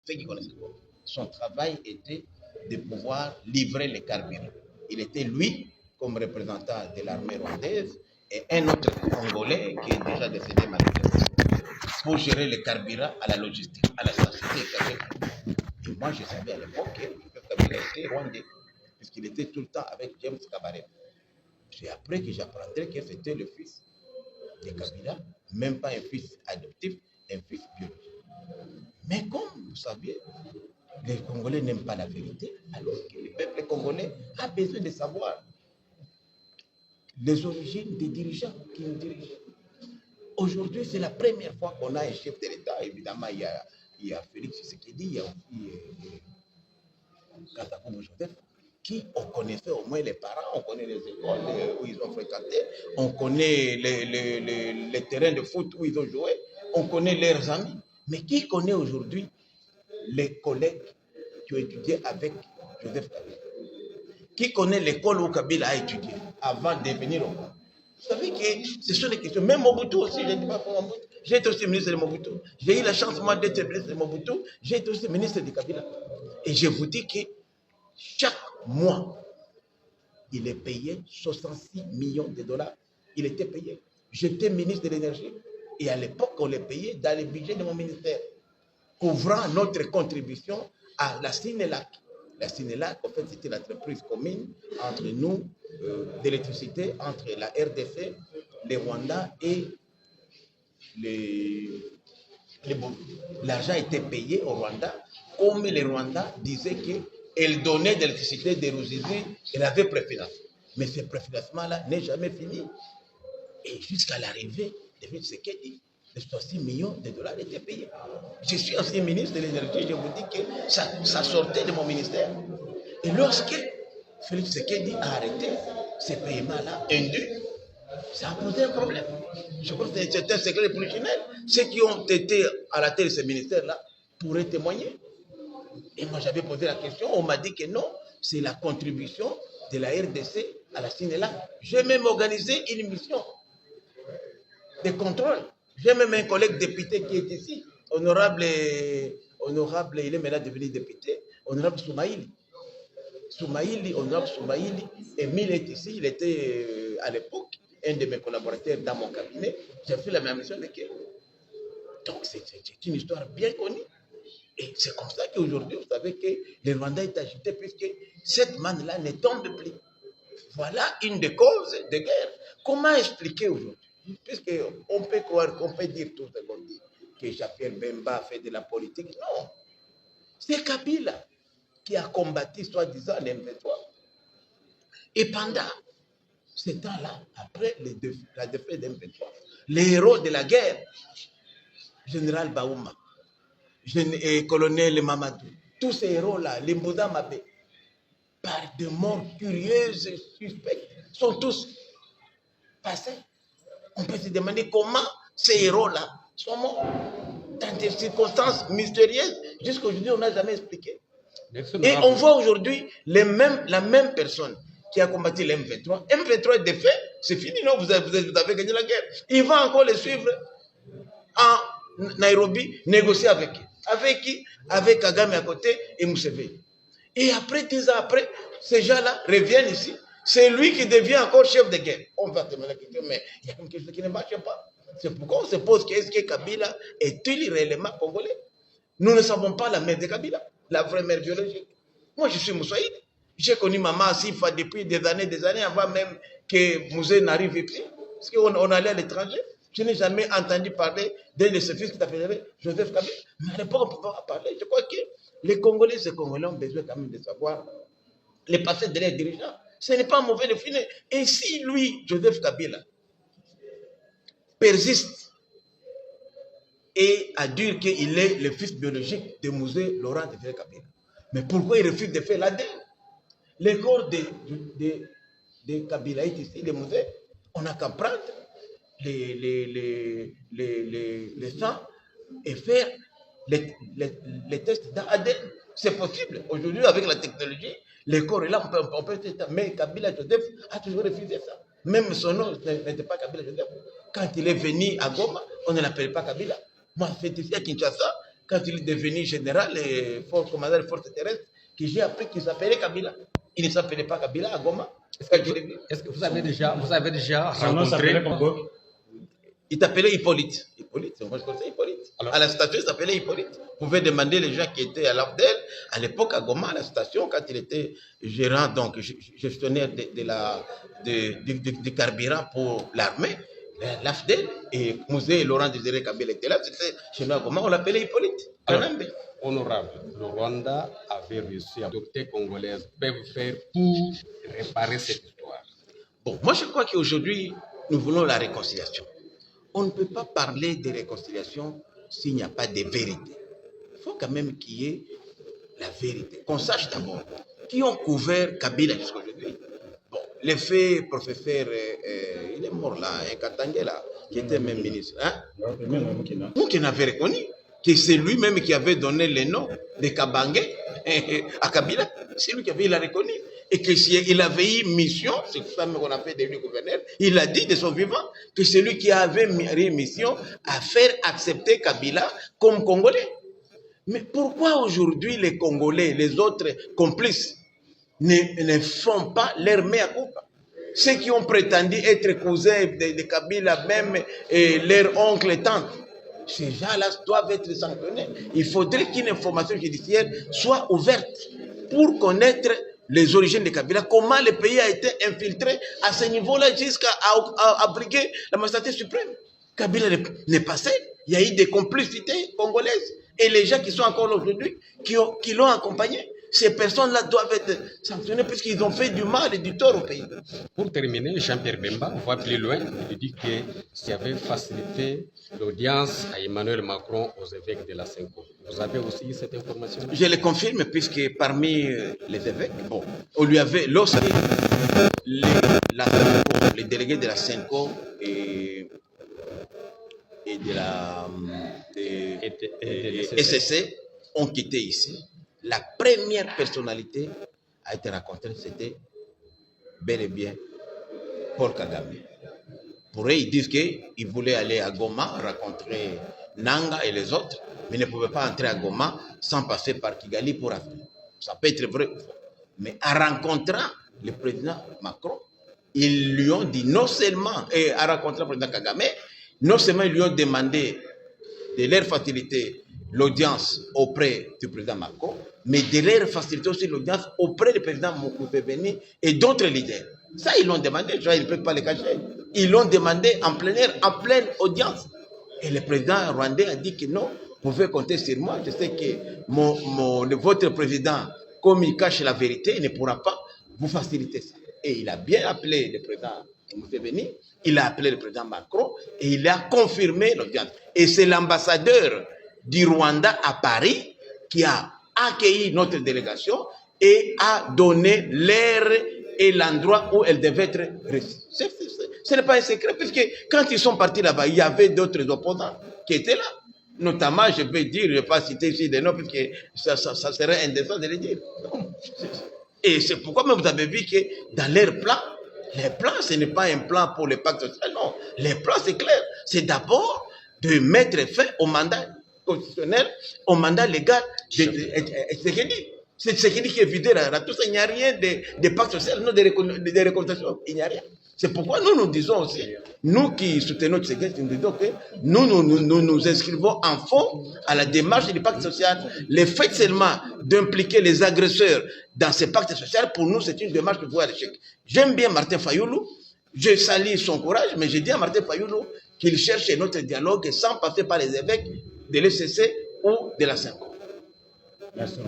ceux qui connaissent Congo. Son travail était de pouvoir livrer les carburants. Il était, lui, comme représentant de l'armée rwandaise, et un autre Congolais qui est déjà décédé malheureusement, pour gérer les carburants à la logistique, à la société. Et moi, je savais à l'époque que Kabila était rwandais, puisqu'il était tout le temps avec James Kabarebe. C'est après que j'apprendrai que c'était le fils de Kabila, même pas un fils adoptif, un fils biologique. Mais comme vous savez, les Congolais n'aiment pas la vérité, alors que le peuple congolais a besoin de savoir les origines des dirigeants qui nous dirigent. Aujourd'hui, c'est la première fois qu'on a un chef de l'État. Évidemment, il y a Félix Tshisekedi, il y a aussi Kasavubu Joseph, qui on connaissait au moins les parents, on connaît les écoles où ils ont fréquenté, on connaît les terrains de foot où ils ont joué, on connaît leurs amis. Mais qui connaît aujourd'hui les collègues qui ont étudié avec Joseph Kabila? Qui connaît l'école où Kabila a étudié avant de venir au Congo? Vous savez que ce sont des questions. Même Mobutu aussi, je ne dis pas pour Mobutu. J'ai été aussi ministre de Mobutu. J'ai eu la chance, moi, d'être ministre de Mobutu. J'ai été aussi ministre de Kabila. Et je vous dis que chaque mois, il est payé 66 millions de dollars. Il était payé. J'étais ministre de l'énergie. Et à l'époque, on les payait dans le budget de mon ministère, couvrant notre contribution à la Sinelac. La Sinelac, en fait, c'était l'entreprise commune entre nous, d'électricité, entre la RDC, les Rwandais et les Burundais. L'argent était payé au Rwanda, comme les Rwandais disaient qu'elle donnait de l'électricité des Ruzizi, elle avait préfinancé. Mais ce préfinancement-là n'est jamais fini. Et jusqu'à l'arrivée de Félix Tshisekedi, les 66 millions de dollars étaient payés. Je suis ancien ministre de l'énergie, je vous dis que ça sortait de mon ministère. Et lorsque Félix Tshisekedi a arrêté ces paiements-là indus, ça a posé un problème. Je pense que c'est un secret de polichinelle. Ceux qui ont été à la tête de ce ministère-là pourraient témoigner. Et moi, j'avais posé la question, on m'a dit que non, c'est la contribution de la RDC à la Sinela. J'ai même organisé une mission de contrôle. J'ai même un collègue député qui est ici, honorable, il est maintenant devenu député, honorable Soumaïli. Honorable Soumaïli, Emile est ici, il était à l'époque un de mes collaborateurs dans mon cabinet. J'ai fait la même mission avec lui. Donc c'est une histoire bien connue. Et c'est comme ça qu'aujourd'hui, vous savez que le Rwanda est agité puisque cette manne-là ne tombe plus. Voilà une des causes de guerre. Comment expliquer aujourd'hui? Puisqu'on peut croire, qu'on peut dire tout ce qu'on dit, que Jean-Pierre Bemba fait de la politique. Non. C'est Kabila qui a combattu, soi-disant, l'M23. Et pendant ce temps-là, après la défaite de l'M23, les héros de la guerre, général Baouma, colonel Mamadou, tous ces héros-là, les Mbouda Mabé, par de morts curieuses et suspectes, sont tous passés. On peut se demander comment ces héros-là sont morts dans des circonstances mystérieuses. Jusqu'aujourd'hui, on n'a jamais expliqué. Et on voit aujourd'hui la même personne qui a combattu l'M23. M23 est défait, c'est fini, non, vous avez gagné la guerre. Il va encore les suivre en Nairobi, négocier avec qui? Avec qui? Avec Kagame à côté et Museveni. Et après, 10 ans après, ces gens-là reviennent ici. C'est lui qui devient encore chef de guerre. On va te demander la question, mais il y a quelque chose qui ne marche pas. C'est pourquoi on se pose qu'est-ce que Kabila est-il réellement congolais? Nous ne savons pas la mère de Kabila, la vraie mère biologique. Moi, je suis Moussaïd. J'ai connu maman Sifa depuis des années, avant même que Mouzé n'arrive ici. Parce qu'on allait à l'étranger. Je n'ai jamais entendu parler d'un de ses fils qui s'appelait Joseph Kabila. Mais à l'époque, on ne peut pas parler. Je crois que les Congolais ont besoin quand même de savoir les passés de leurs dirigeants. Ce n'est pas mauvais de finir. Et si lui, Joseph Kabila, persiste et à dire qu'il est le fils biologique de Mouzé Laurent de Kabila, mais pourquoi il refuse de faire l'ADN? Le corps de Kabila est ici, de Mouzé. On n'a qu'à prendre les sangs et faire les tests d'ADN. C'est possible. Aujourd'hui, avec la technologie, le corps est là, on peut tester. Mais Kabila Joseph a toujours refusé ça. Même son nom n'était pas Kabila Joseph. Quand il est venu à Goma, on ne l'appelait pas Kabila. Moi, c'est ici à Kinshasa, quand il est devenu général et fort commandant des forces terrestres, que j'ai appris qu'il s'appelait Kabila. Il ne s'appelait pas Kabila à Goma. Est-ce que vous avez déjà rencontré... Il t'appelait Hippolyte. Hippolyte, moi je connaissais Hippolyte. Alors, à la station, il s'appelait Hippolyte. Vous pouvez demander les gens qui étaient à l'Afdel, à l'époque à Goma, à la station, quand il était gérant, donc gestionnaire du carburant pour l'armée, l'Afdel, et Mouzé Laurent Désiré Kabila était là, c'était chez nous à Goma, on l'appelait Hippolyte. Alors, honorable, le Rwanda avait réussi à adopter congolaises peuvent faire pour réparer cette histoire. Bon, moi je crois qu'aujourd'hui, nous voulons la réconciliation. On ne peut pas parler de réconciliation s'il n'y a pas de vérité. Il faut quand même qu'il y ait la vérité. Qu'on sache d'abord qui ont couvert Kabila jusqu'à aujourd'hui. Bon, l'effet professeur, il est mort là, un Katangé là, qui était même ministre. Hein? Moukena avait reconnu que c'est lui-même qui avait donné le nom de Kabangé à Kabila. C'est lui qui avait, il a reconnu. Et qu'il avait eu mission, c'est ça qu'on appelle de lui gouverneur, il a dit de son vivant que c'est lui qui avait eu mission à faire accepter Kabila comme Congolais. Mais pourquoi aujourd'hui les Congolais, les autres complices, ne font pas leur mea culpa? Ceux qui ont prétendu être cousins de Kabila, même leur oncle et tante, ces gens-là doivent être sanctionnés. Il faudrait qu'une information judiciaire soit ouverte pour connaître les origines de Kabila, comment le pays a été infiltré à ce niveau-là jusqu'à abriguer la magistrature suprême. Kabila n'est pas seul. Il y a eu des complicités congolaises. Et les gens qui sont encore là aujourd'hui, qui l'ont accompagné, ces personnes-là doivent être sanctionnées puisqu'ils ont fait du mal et du tort au pays. Pour terminer, Jean-Pierre Bemba, on va plus loin. Il dit que ça avait facilité l'audience à Emmanuel Macron aux évêques de la Senko. Vous avez aussi cette information? Je le confirme puisque parmi les évêques, bon, on lui avait, lorsque les délégués de la Senko et de la SSC ont quitté ici, la première personnalité a été rencontrée, c'était bel et bien Paul Kagame. Pour eux, ils disent qu'ils voulaient aller à Goma rencontrer Nanga et les autres, mais ne pouvaient pas entrer à Goma sans passer par Kigali pour arriver. Ça peut être vrai ou faux. Mais en rencontrant le président Macron, ils lui ont dit non seulement, et en rencontrant le président Kagame, non seulement ils lui ont demandé de leur faciliter l'audience auprès du président Macron, mais de leur faciliter aussi l'audience auprès du président Museveni et d'autres leaders. Ça, ils l'ont demandé, ils ne peuvent pas le cacher. Ils l'ont demandé en plein air, en pleine audience. Et le président rwandais a dit que non, vous pouvez compter sur moi. Je sais que votre président, comme il cache la vérité, il ne pourra pas vous faciliter ça. Et il a bien appelé le président Museveni, il a appelé le président Macron et il a confirmé l'audience. Et c'est l'ambassadeur du Rwanda à Paris qui a accueilli notre délégation et a donné l'heure et l'endroit où elle devait être reçue. Ce n'est pas un secret, puisque quand ils sont partis là-bas, il y avait d'autres opposants qui étaient là. Notamment, je peux dire, je ne vais pas citer ici des noms, puisque ça serait indécent de les dire. Et c'est pourquoi même vous avez vu que dans leur plan, les plans, ce n'est pas un plan pour le pacte social, non. Les plans, c'est clair. C'est d'abord de mettre fin au mandat constitutionnel, au mandat légal de Tshisekedi. C'est Tshisekedi qui est vidé là. Tout ça, il n'y a rien de pacte social, non, de réconciliation. Il n'y a rien. C'est pourquoi nous disons aussi, nous qui soutenons Tshisekedi, nous disons que nous inscrivons en fond à la démarche du pacte social. Le fait seulement d'impliquer les agresseurs dans ce pacte social, pour nous, c'est une démarche de voie à l'échec. J'aime bien Martin Fayoulou, je salue son courage, mais je dis à Martin Fayoulou qu'il cherche notre dialogue sans passer par les évêques de l'ECC ou de la Senko. Merci.